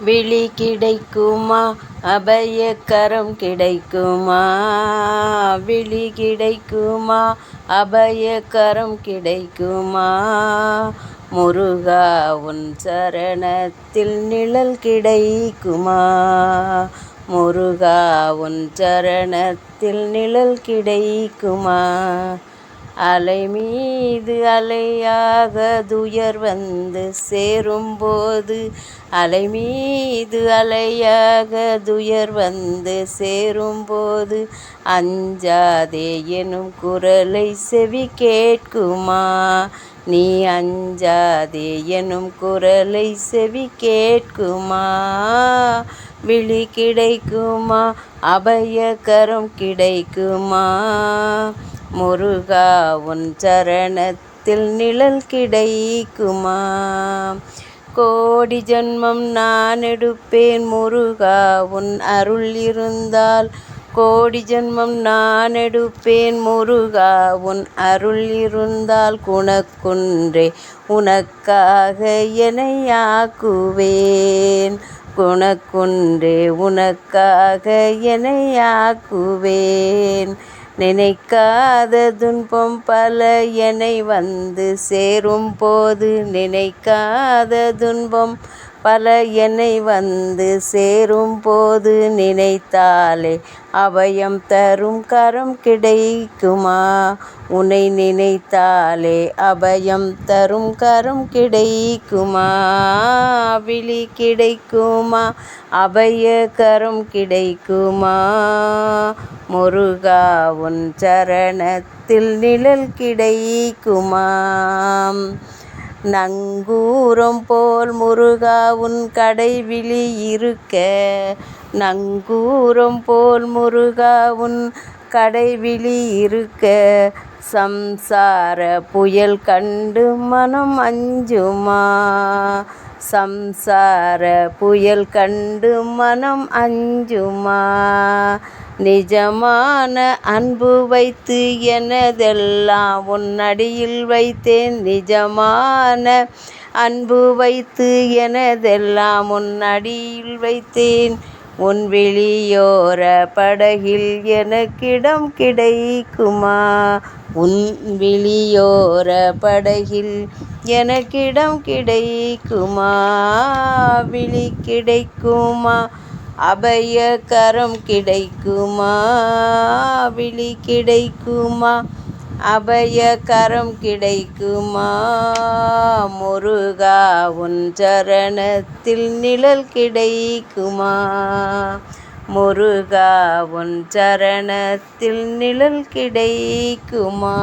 விழி கிடைக்குமா அபயக்கரம் கிடைக்குமா? விழி கிடைக்குமா அபயக்கரம் கிடைக்குமா? முருகா உன் சரணத்தில் நிழல் கிடைக்குமா? முருகா உன் சரணத்தில் நிழல் கிடைக்குமா? அலை மீது அலையாக துயர் வந்து சேரும்போது, அலை மீது அலையாக துயர் வந்து சேரும்போது, அஞ்சாதே எனும் குரலை செவி கேட்குமா? நீ அஞ்சாதே எனும் குரலை செவி கேட்குமா? விழி கிடைக்குமா அபயக்கரம் கிடைக்குமா? முருகா உன் சரணத்தில் நிழல் கிடைக்குமா? கோடி ஜன்மம் நான் எடுப்பேன் முருகா உன் அருள் இருந்தால். கோடி ஜன்மம் நான் எடுப்பேன் முருகா உன் அருள் இருந்தால். குணக்குன்றே உனக்காக என்னை ஆக்குவேன். குணக்குன்றே உனக்காக என்னை ஆக்குவேன். நினைக்காத துன்பம் பல என்னை வந்து சேரும் போது, நினைக்காத துன்பம் பல என்னை வந்து சேரும் போது, நினைத்தாலே அபயம் தரும் கரம் கிடைக்குமா? உன்னை நினைத்தாலே அபயம் தரும் கரம் கிடைக்குமா? விழி கிடைக்குமா அபயக்கரம் கிடைக்குமா? முருகா உன் சரணத்தில் நிழல் கிடைக்குமா? நங்கூரம் போல் முருகா உன் கடைவிழி இருக்க, நங்கூரம் போல் முருகா உன் கடைவிழி இருக்க, சம்சார புயல் கண்டு மனம் அஞ்சுமா? சம்சார புயல் கண்டு மனம் அஞ்சுமா? நிஜமான அன்பு வைத்து எனதெல்லாம் உன் அடியில் வைத்தேன். நிஜமான அன்பு வைத்து எனதெல்லாம் உன் அடியில் வைத்தேன். உன் வெளியோர படகில் எனக்கிடம் கிடைக்குமா? உன் வெளியோர படகில் எனக்கிடம் கிடைக்குமா? விழி கிடைக்குமா அபயக்கரம் கிடைக்குமா? விழி கிடைக்குமா அபயக்கரம் கிடைக்குமா? முருகா உன் சரணத்தில் நிழல் கிடைக்குமா? முருகா உன் சரணத்தில் நிழல் கிடைக்குமா?